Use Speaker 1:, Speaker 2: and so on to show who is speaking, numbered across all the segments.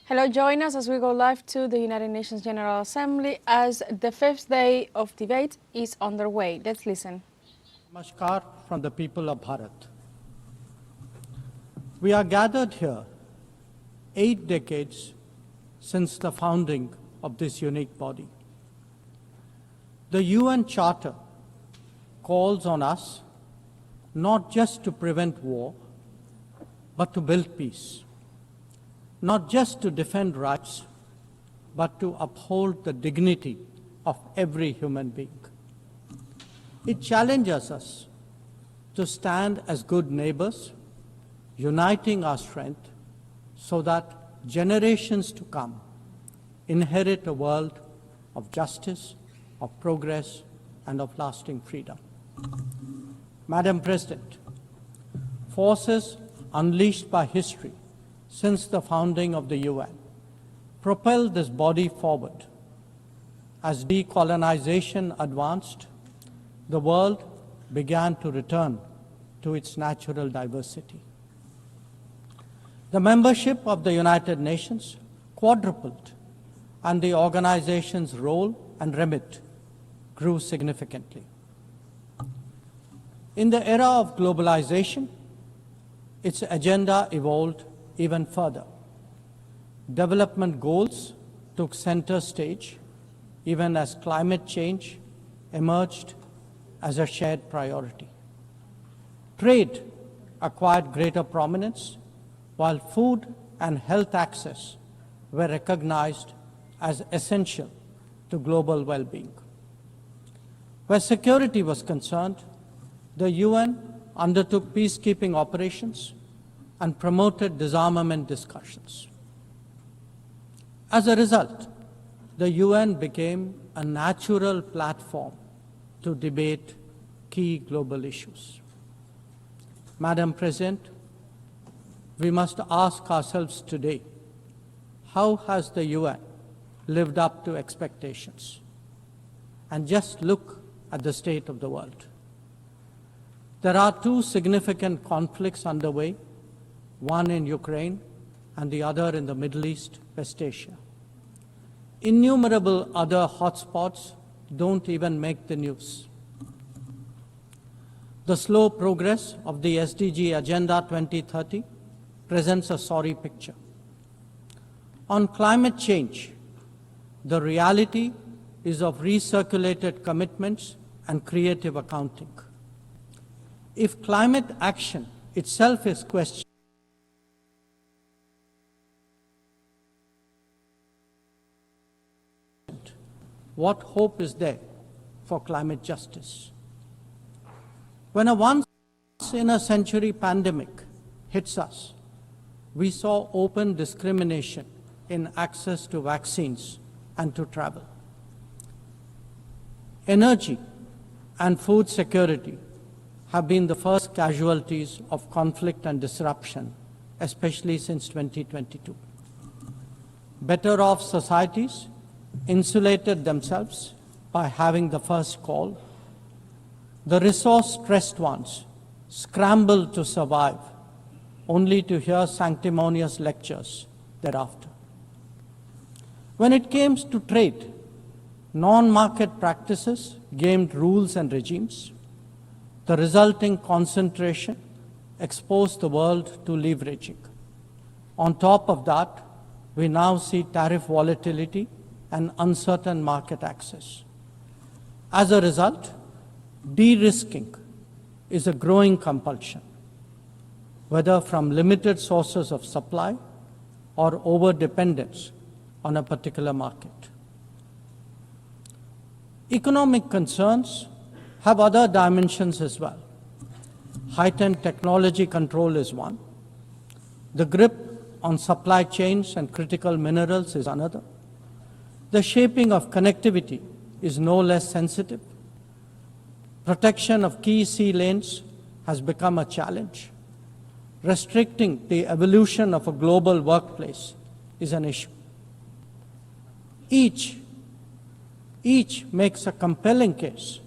Speaker 1: Hello, join us as we go live to the United Nations General Assembly as the fifth day of debate is underway. Let's listen.
Speaker 2: Namaskar from the people of Bharat. We are gathered here 8 decades since the founding of this unique body. The UN Charter calls on us not just to prevent war, but to build peace. Not just to defend rights, but to uphold the dignity of every human being. It challenges us to stand as good neighbors, uniting our strength so that generations to come inherit a world of justice, of progress, and of lasting freedom. Madam President, forces unleashed by history since the founding of the UN propelled this body forward. As decolonization advanced, the world began to return to its natural diversity. The membership of the United Nations quadrupled, and the organization's role and remit grew significantly. In the era of globalization, its agenda evolved even further. Development goals took center stage, even as climate change emerged as a shared priority. Trade acquired greater prominence, while food and health access were recognized as essential to global well-being. Where security was concerned, the UN undertook peacekeeping operations and promoted disarmament discussions. As a result, the UN became a natural platform to debate key global issues. Madam President, we must ask ourselves today, how has the UN lived up to expectations? And just look at the state of the world. There are two significant conflicts underway, one in Ukraine and the other in the Middle East, West Asia. Innumerable other hotspots don't even make the news. The slow progress of the SDG Agenda 2030 presents a sorry picture. On climate change, the reality is of recirculated commitments and creative accounting. If climate action itself is questioned, what hope is there for climate justice? When a once-in-a-century pandemic hits us, we saw open discrimination in access to vaccines and to travel. Energy and food security have been the first casualties of conflict and disruption, especially since 2022. Better off societies insulated themselves by having the first call. The resource-stressed ones scrambled to survive, only to hear sanctimonious lectures thereafter. When it came to trade, non-market practices gamed rules and regimes. The resulting concentration exposed the world to leveraging. On top of that, we now see tariff volatility and uncertain market access. As a result, de-risking is a growing compulsion, whether from limited sources of supply or over-dependence on a particular market. Economic concerns have other dimensions as well. Heightened technology control is one. The grip on supply chains and critical minerals is another. The shaping of connectivity is no less sensitive. Protection of key sea lanes has become a challenge. Restricting the evolution of a global workplace is an issue. Each makes a compelling case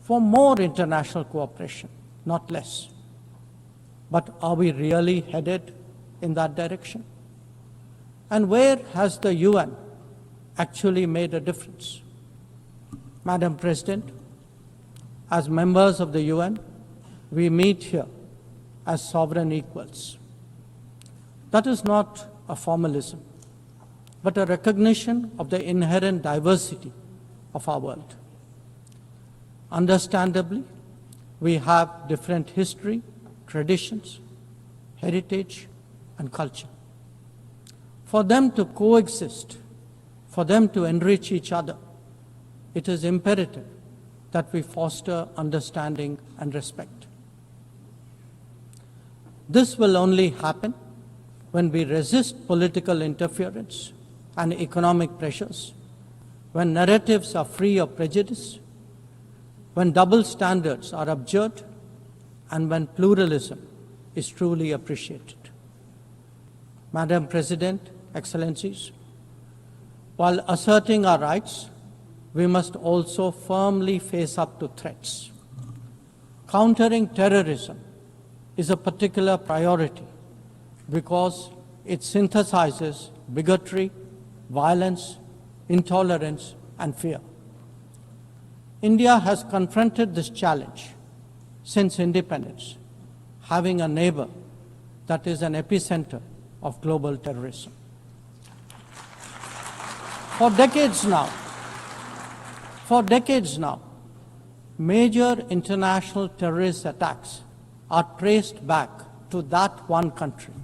Speaker 2: for more international cooperation, not less. But are we really headed in that direction? And where has the UN actually made a difference? Madam President, as members of the UN, we meet here as sovereign equals. That is not a formalism, but a recognition of the inherent diversity of our world. Understandably, we have different history, traditions, heritage, and culture. For them to coexist, for them to enrich each other, it is imperative that we foster understanding and respect. This will only happen when we resist political interference and economic pressures, when narratives are free of prejudice, when double standards are abjured, and when pluralism is truly appreciated. Madam President, Excellencies, while asserting our rights, we must also firmly face up to threats. Countering terrorism is a particular priority because it synthesizes bigotry, violence, intolerance, and fear. India has confronted this challenge since independence, having a neighbor that is an epicenter of global terrorism. For decades now, major international terrorist attacks are traced back to that one country.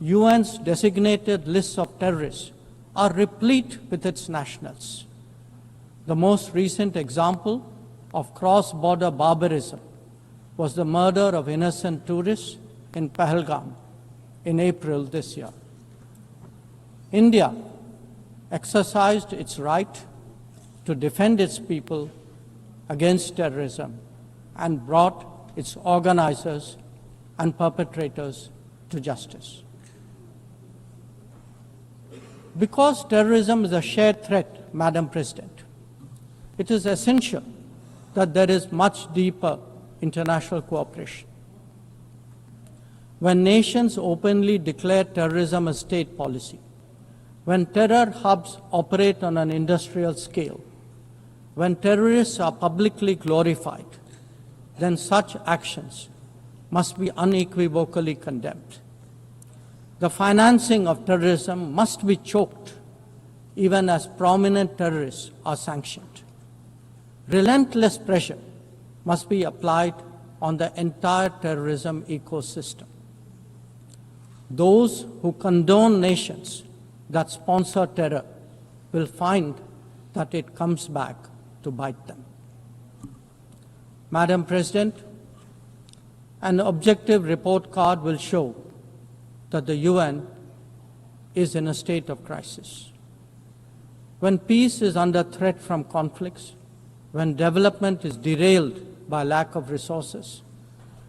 Speaker 2: UN's designated lists of terrorists are replete with its nationals. The most recent example of cross-border barbarism was the murder of innocent tourists in Pahalgam in April this year. India exercised its right to defend its people against terrorism and brought its organizers and perpetrators to justice. Because terrorism is a shared threat, Madam President, it is essential that there is much deeper international cooperation. When nations openly declare terrorism a state policy, when terror hubs operate on an industrial scale, when terrorists are publicly glorified, then such actions must be unequivocally condemned. The financing of terrorism must be choked, even as prominent terrorists are sanctioned. Relentless pressure must be applied on the entire terrorism ecosystem. Those who condone nations that sponsor terror will find that it comes back to bite them. Madam President, an objective report card will show that the UN is in a state of crisis. When peace is under threat from conflicts, when development is derailed by lack of resources,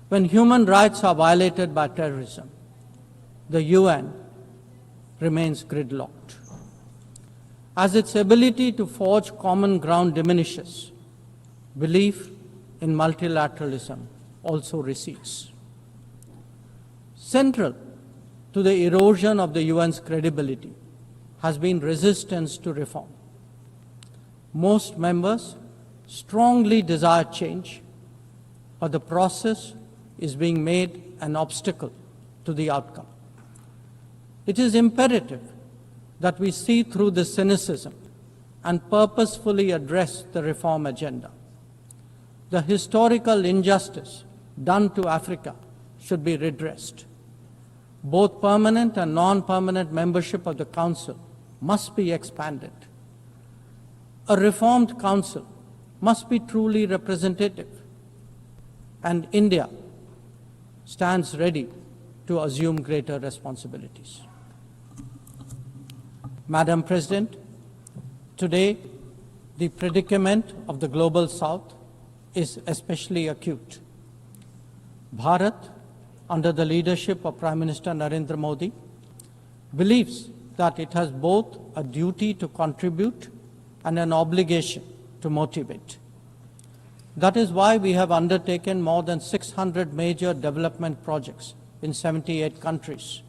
Speaker 2: when human rights are violated by terrorism, the UN remains gridlocked. As its ability to forge common ground diminishes, belief in multilateralism also recedes. Central to the erosion of the UN's credibility has been resistance to reform. Most members strongly desire change, but the process is being made an obstacle to the outcome. It is imperative that we see through this cynicism and purposefully address the reform agenda. The historical injustice done to Africa should be redressed. Both permanent and non-permanent membership of the Council must be expanded. A reformed Council must be truly representative, and India stands ready to assume greater responsibilities. Madam President, today the predicament of the Global South is especially acute. Bharat, under the leadership of Prime Minister Narendra Modi, believes that it has both a duty to contribute and an obligation to motivate. That is why we have undertaken more than 600 major development projects in 78 countries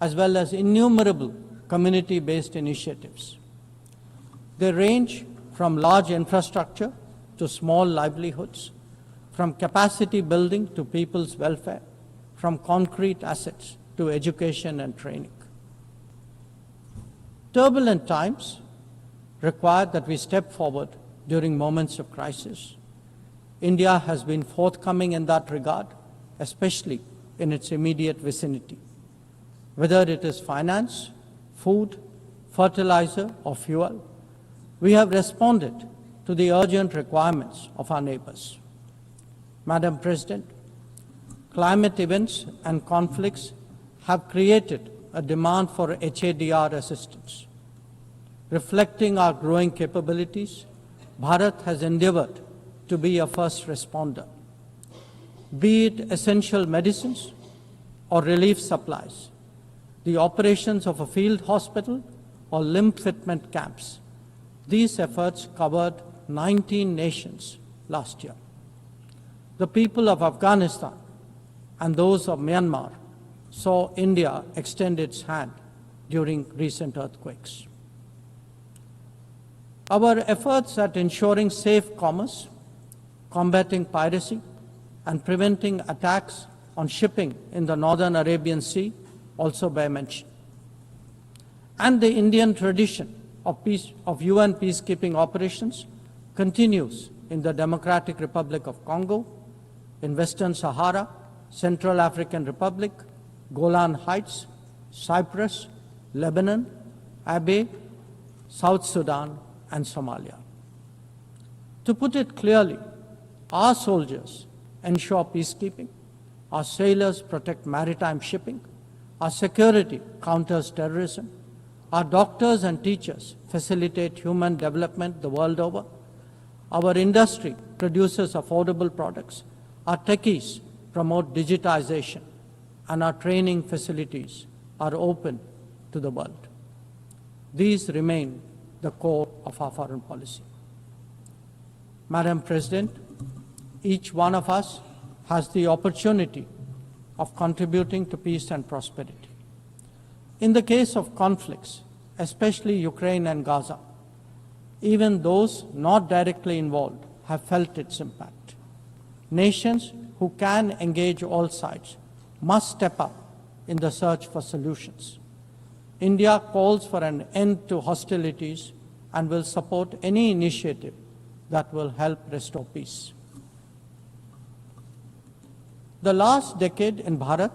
Speaker 2: as well as innumerable community-based initiatives. They range from large infrastructure to small livelihoods, from capacity building to people's welfare, from concrete assets to education and training. Turbulent times require that we step forward during moments of crisis. India has been forthcoming in that regard, especially in its immediate vicinity. Whether it is finance, food, fertilizer, or fuel, we have responded to the urgent requirements of our neighbors. Madam President, climate events and conflicts have created a demand for HADR assistance. Reflecting our growing capabilities, Bharat has endeavored to be a first responder. Be it essential medicines or relief supplies, the operations of a field hospital or limb fitment camps, these efforts covered 19 nations last year. The people of Afghanistan and those of Myanmar saw India extend its hand during recent earthquakes. Our efforts at ensuring safe commerce, combating piracy, and preventing attacks on shipping in the Northern Arabian Sea also bear mention. And the Indian tradition of UN peacekeeping operations continues in the Democratic Republic of Congo, in Western Sahara, Central African Republic, Golan Heights, Cyprus, Lebanon, Abyei, South Sudan, and Somalia. To put it clearly, our soldiers ensure peacekeeping, our sailors protect maritime shipping, our security counters terrorism, our doctors and teachers facilitate human development the world over, our industry produces affordable products, our techies promote digitization, and our training facilities are open to the world. These remain the core of our foreign policy. Madam President, each one of us has the opportunity of contributing to peace and prosperity. In the case of conflicts, especially Ukraine and Gaza, even those not directly involved have felt its impact. Nations who can engage all sides must step up in the search for solutions. India calls for an end to hostilities and will support any initiative that will help restore peace. The last decade in Bharat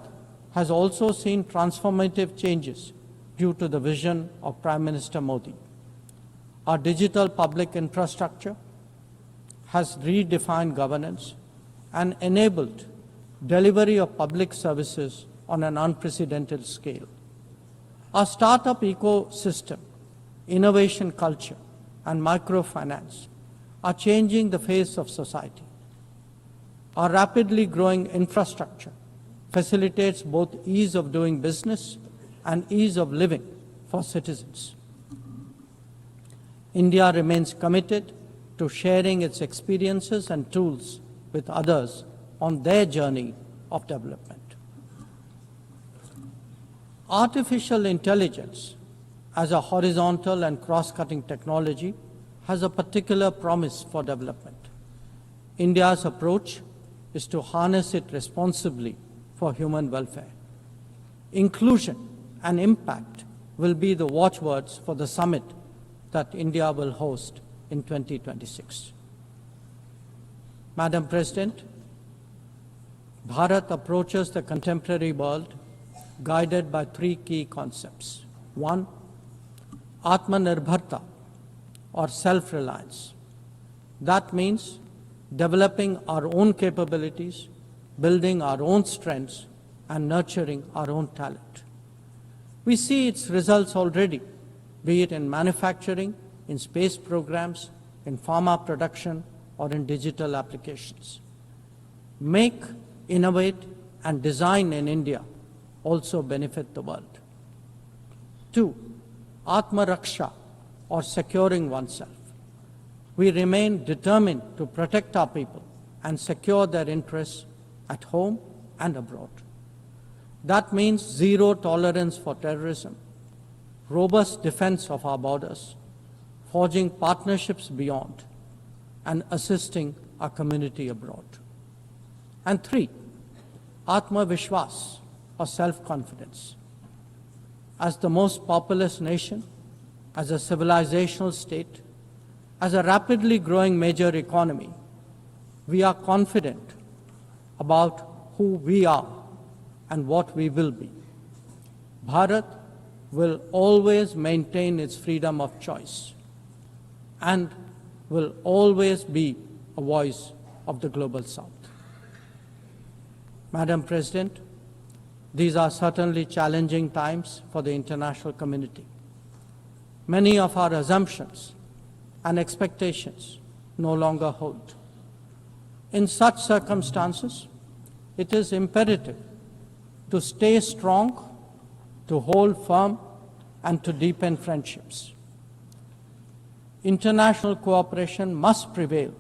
Speaker 2: has also seen transformative changes due to the vision of Prime Minister Modi. Our digital public infrastructure has redefined governance and enabled delivery of public services on an unprecedented scale. Our startup ecosystem, innovation culture, and microfinance are changing the face of society. Our rapidly growing infrastructure facilitates both ease of doing business and ease of living for citizens. India remains committed to sharing its experiences and tools with others on their journey of development. Artificial intelligence as a horizontal and cross-cutting technology has a particular promise for development. India's approach is to harness it responsibly for human welfare. Inclusion and impact will be the watchwords for the summit that India will host in 2026. Madam President, Bharat approaches the contemporary world guided by three key concepts. One, Atmanirbharta, or self-reliance. That means developing our own capabilities, building our own strengths, and nurturing our own talent. We see its results already, be it in manufacturing, in space programs, in pharma production, or in digital applications. Make, innovate, and design in India also benefit the world. Two, Atma Raksha, or securing oneself. We remain determined to protect our people and secure their interests at home and abroad. That means zero tolerance for terrorism, robust defense of our borders, forging partnerships beyond, and assisting our community abroad. And 3, Atma Vishwas, or self-confidence. As the most populous nation, as a civilizational state, as a rapidly growing major economy, we are confident about who we are and what we will be. Bharat will always maintain its freedom of choice and will always be a voice of the Global South. Madam President, these are certainly challenging times for the international community. Many of our assumptions and expectations no longer hold. In such circumstances, it is imperative to stay strong, to hold firm, and to deepen friendships. International cooperation must prevail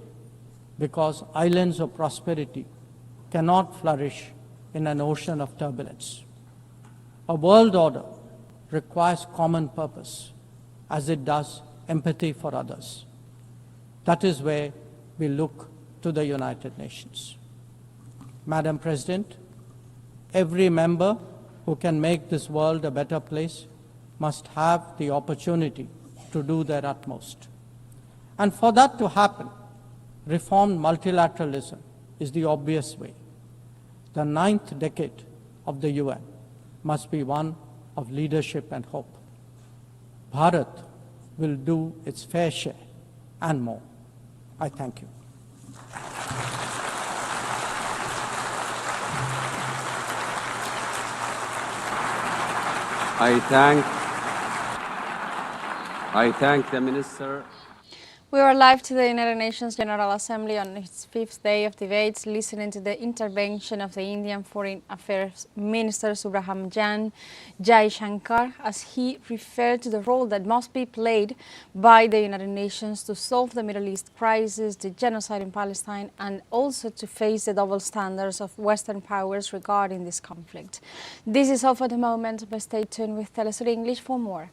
Speaker 2: because islands of prosperity cannot flourish in an ocean of turbulence. A world order requires common purpose, as it does empathy for others. That is where we look to the United Nations. Madam President, every member who can make this world a better place must have the opportunity to do their utmost. And for that to happen, reformed multilateralism is the obvious way. The 9th decade of the UN must be one of leadership and hope. Bharat will do its fair share and more. I thank you.
Speaker 3: I thank the Minister.
Speaker 1: We are live to the United Nations General Assembly on its 5th day of debates, listening to the intervention of the Indian Foreign Affairs Minister Subrahmanyam Jaishankar, as he referred to the role that must be played by the United Nations to solve the Middle East crisis, the genocide in Palestine, and also to face the double standards of Western powers regarding this conflict. This is all for the moment, but stay tuned with teleSUR English for more.